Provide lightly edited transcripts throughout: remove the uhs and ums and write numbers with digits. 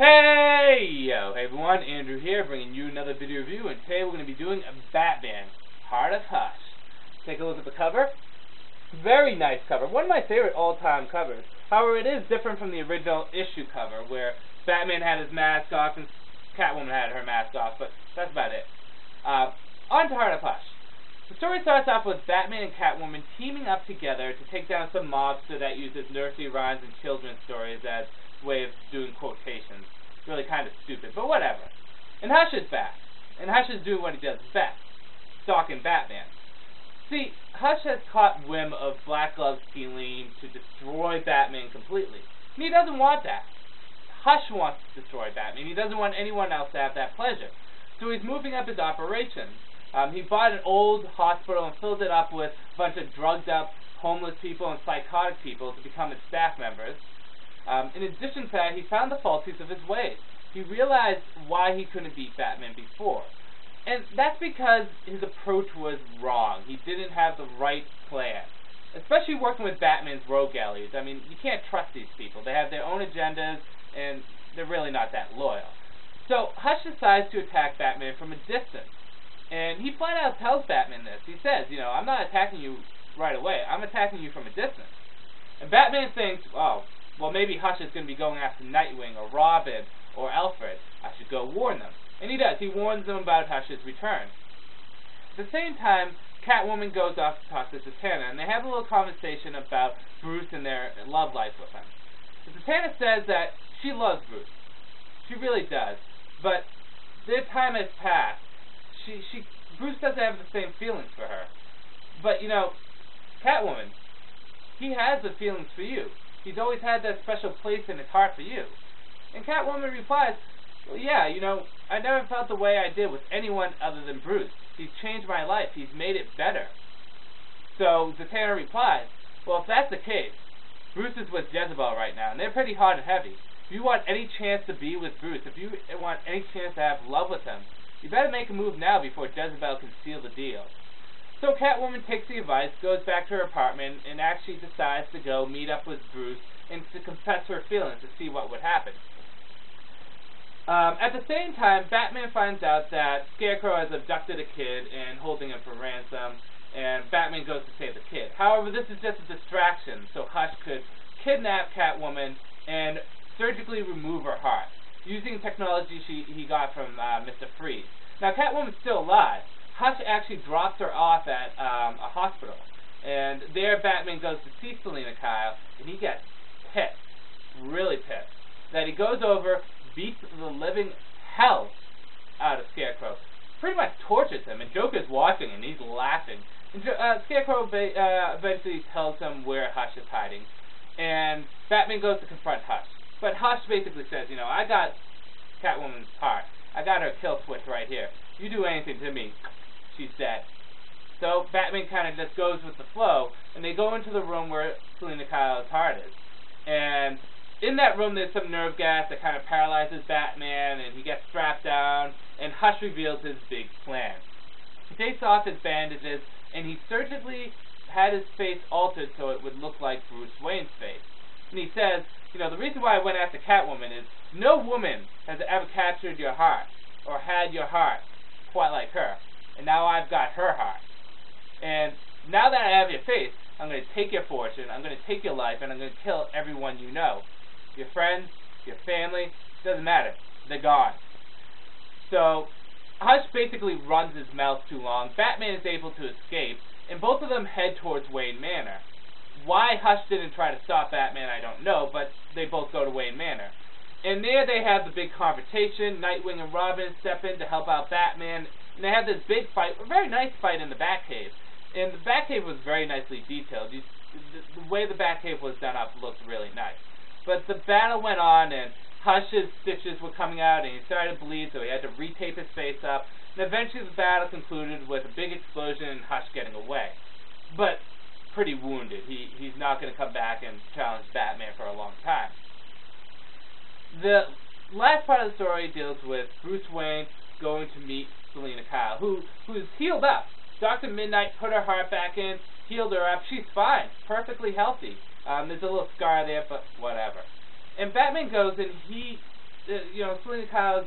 Hey everyone, Andrew here, bringing you another video review, and today we're going to be doing a Batman, Heart of Hush. Take a look at the cover. Very nice cover, one of my favorite all-time covers. However, it is different from the original issue cover, where Batman had his mask off and Catwoman had her mask off, but that's about it. On to Heart of Hush. The story starts off with Batman and Catwoman teaming up together to take down some mobster that uses nursery rhymes and children's stories as way of doing quotations. Really kind of stupid, but whatever. And Hush is back. And Hush is doing what he does best, stalking Batman. See, Hush has caught wind of Black Glove's scheme to destroy Batman completely. And he doesn't want that. Hush wants to destroy Batman. He doesn't want anyone else to have that pleasure. So he's moving up his operations. He bought an old hospital and filled it up with a bunch of drugged up, homeless people and psychotic people to become his staff members. In addition to that, he found the faulties of his ways. He realized why he couldn't beat Batman before. And that's because his approach was wrong. He didn't have the right plan. Especially working with Batman's rogue allies. I mean, you can't trust these people. They have their own agendas, and they're really not that loyal. So, Hush decides to attack Batman from a distance. And he flat out tells Batman this. He says, I'm not attacking you right away. I'm attacking you from a distance. And Batman thinks, oh, well, maybe Hush is going to be going after Nightwing or Robin or Alfred. I should go warn them. And he does. He warns them about Hush's return. At the same time, Catwoman goes off to talk to Zatanna, and they have a little conversation about Bruce and their love life with him. Zatanna says that she loves Bruce. She really does. But their time has passed. Bruce doesn't have the same feelings for her. But, Catwoman, he has the feelings for you. He's always had that special place in his heart for you. And Catwoman replies, well, yeah, I never felt the way I did with anyone other than Bruce. He's changed my life. He's made it better. So Zatanna replies, well, if that's the case, Bruce is with Jezebel right now, and they're pretty hot and heavy. If you want any chance to be with Bruce, if you want any chance to have love with him, you better make a move now before Jezebel can seal the deal. So Catwoman takes the advice, goes back to her apartment, and actually decides to go meet up with Bruce and to confess her feelings to see what would happen. At the same time, Batman finds out that Scarecrow has abducted a kid and holding him for ransom, and Batman goes to save the kid. However, this is just a distraction, so Hush could kidnap Catwoman and surgically remove her heart, using technology he got from Mr. Freeze. Now, Catwoman's still alive. Hush actually drops her off at a hospital, and there Batman goes to see Selina Kyle, and he gets pissed, really pissed, that he goes over, beats the living hell out of Scarecrow, pretty much tortures him, and Joker's watching, and he's laughing. And Scarecrow eventually tells him where Hush is hiding, and Batman goes to confront Hush. But Hush basically says, I got Catwoman's heart. I got her kill switch right here. You do anything to me, she's dead. So Batman kind of just goes with the flow, and they go into the room where Selina Kyle's heart is. And in that room there's some nerve gas that kind of paralyzes Batman, and he gets strapped down, and Hush reveals his big plan. He takes off his bandages, and he surgically had his face altered so it would look like Bruce Wayne's face. And he says, the reason why I went after Catwoman is no woman has ever captured your heart, or had your heart, quite like her. And now I've got her heart. And now that I have your face, I'm going to take your fortune, I'm going to take your life, and I'm going to kill everyone you know. Your friends, your family, doesn't matter. They're gone. So, Hush basically runs his mouth too long. Batman is able to escape, and both of them head towards Wayne Manor. Why Hush didn't try to stop Batman, I don't know, but they both go to Wayne Manor. And there they have the big confrontation. Nightwing and Robin step in to help out Batman, and they have this big fight, a very nice fight in the Batcave. And the Batcave was very nicely detailed. The way the Batcave was done up looked really nice. But the battle went on, and Hush's stitches were coming out, and he started to bleed, so he had to retape his face up. And eventually the battle concluded with a big explosion and Hush getting away. But pretty wounded. He's not going to come back and challenge Batman for a long time. The last part of the story deals with Bruce Wayne going to meet Selina Kyle, who's healed up. Dr. Midnight put her heart back in, healed her up. She's fine, perfectly healthy. There's a little scar there, but whatever. And Batman goes and he Selina Kyle's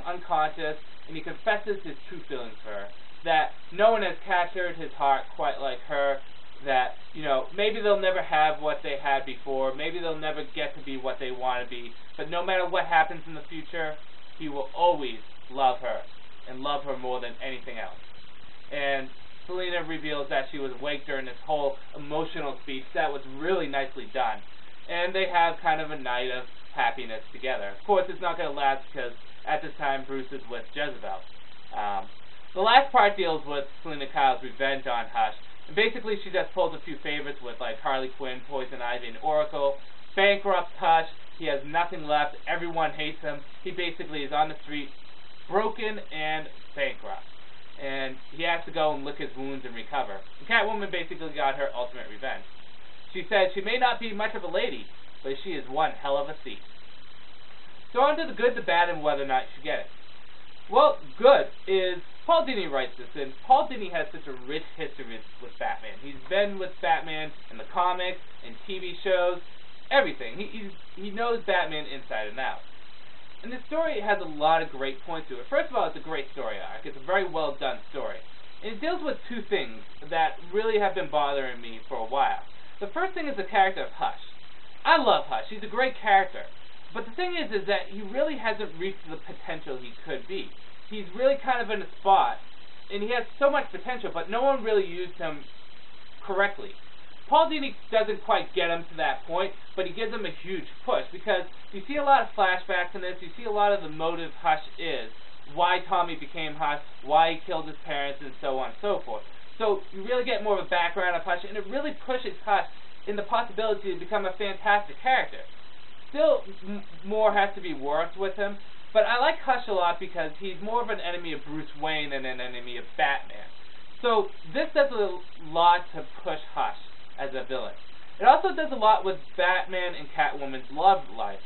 unconscious, and he confesses his true feelings for her. That no one has captured his heart quite like her. That, maybe they'll never have what they had before. Maybe they'll never get to be what they want to be. But no matter what happens in the future, he will always love her, and love her more than anything else. And Selina reveals that she was awake during this whole emotional speech. That was really nicely done. And they have kind of a night of happiness together. Of course, it's not going to last because at this time Bruce is with Jezebel. The last part deals with Selina Kyle's revenge on Hush. And basically, she just pulls a few favorites with like Harley Quinn, Poison Ivy, and Oracle. Bankrupts Hush. He has nothing left. Everyone hates him. He basically is on the street, broken and bankrupt. And he has to go and lick his wounds and recover. And Catwoman basically got her ultimate revenge. She said she may not be much of a lady, but she is one hell of a thief. So on to the good, the bad, and whether or not you should get it. Well, good is, Paul Dini writes this, and Paul Dini has such a rich history with Batman. He's been with Batman in the comics, in TV shows, everything. He knows Batman inside and out. And the story has a lot of great points to it. First of all, it's a great story arc. It's a very well done story. And it deals with two things that really have been bothering me for a while. The first thing is the character of Hush. I love Hush. He's a great character. But the thing is that he really hasn't reached the potential he could be. He's really kind of in a spot, and he has so much potential, but no one really used him correctly. Paul Dini doesn't quite get him to that point, but he gives him a huge push, because you see a lot of flashbacks in this, you see a lot of the motive Hush is, why Tommy became Hush, why he killed his parents, and so on and so forth. So you really get more of a background of Hush, and it really pushes Hush in the possibility to become a fantastic character. Still, more has to be worked with him, but I like Hush a lot because he's more of an enemy of Bruce Wayne than an enemy of Batman. So this does a lot to push Hush as a villain. It also does a lot with Batman and Catwoman's love life,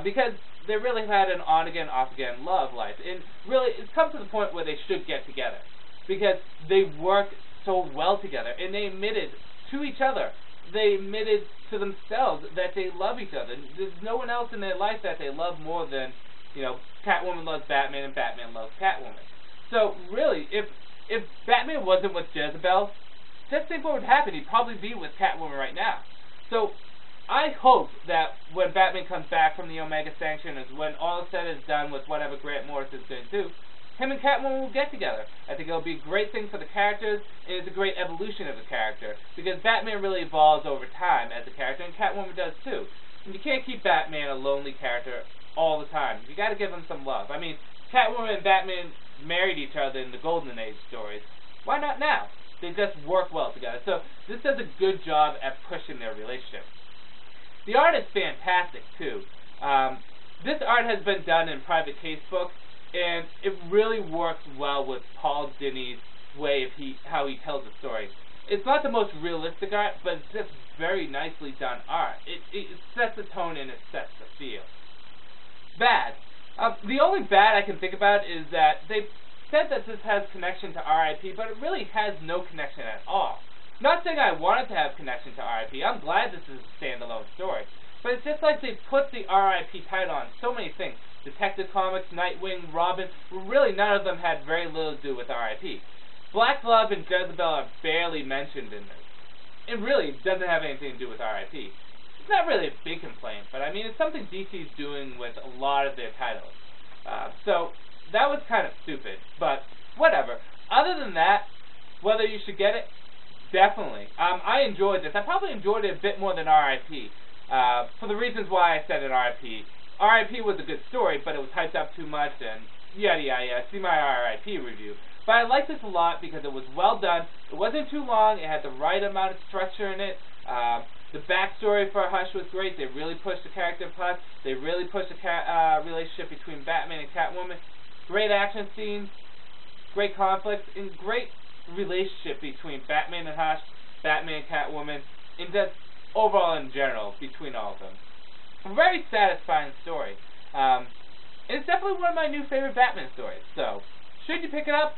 because they really had an on-again, off-again love life. And really, it's come to the point where they should get together, because they work so well together, and they admitted to each other. They admitted to themselves that they love each other. There's no one else in their life that they love more than, Catwoman loves Batman and Batman loves Catwoman. So really, if Batman wasn't with Jezebel, just think what would happen. He'd probably be with Catwoman right now. So I hope that when Batman comes back from the Omega Sanction, is when all is said is done with whatever Grant Morrison is going to do, him and Catwoman will get together. I think it'll be a great thing for the characters, and it's a great evolution of the character, because Batman really evolves over time as a character, and Catwoman does too. And you can't keep Batman a lonely character all the time. You got to give him some love. I mean, Catwoman and Batman married each other in the Golden Age stories. Why not now? They just work well together. So this does a good job at pushing their relationship. The art is fantastic too. This art has been done in Private Case books, and it really works well with Paul Dini's way of how he tells the story. It's not the most realistic art, but it's just very nicely done art. It sets the tone and it sets the feel. Bad. The only bad I can think about is that they said that this has connection to R.I.P., but it really has no connection at all. Not saying I want it to have connection to R.I.P. I'm glad this is a standalone story. But it's just like they put the R.I.P. title on so many things. Detective Comics, Nightwing, Robin, really none of them had very little to do with R.I.P. Black Glove and Jezebel are barely mentioned in this. It really doesn't have anything to do with R.I.P. It's not really a big complaint, but I mean, it's something DC's doing with a lot of their titles. So that was kind of stupid, but whatever. Other than that, whether you should get it, definitely. I enjoyed this. I probably enjoyed it a bit more than R.I.P. For the reasons why I said in R.I.P. R.I.P. was a good story, but it was hyped up too much, and yada yada yada. See my R.I.P. review. But I liked this a lot because it was well done. It wasn't too long. It had the right amount of structure in it. The backstory for Hush was great. They really pushed the character of Hush. They really pushed the relationship between Batman and Catwoman. Great action scenes, great conflicts, and great relationship between Batman and Hush, Batman and Catwoman, and just overall in general between all of them. A very satisfying story. It's definitely one of my new favorite Batman stories. So, should you pick it up?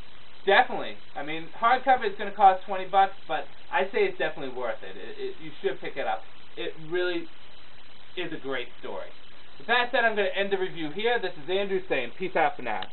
Definitely. I mean, hardcover is going to cost $20, but I say it's definitely worth it. You should pick it up. It really is a great story. With that said, I'm going to end the review here. This is Andrew saying peace out for now.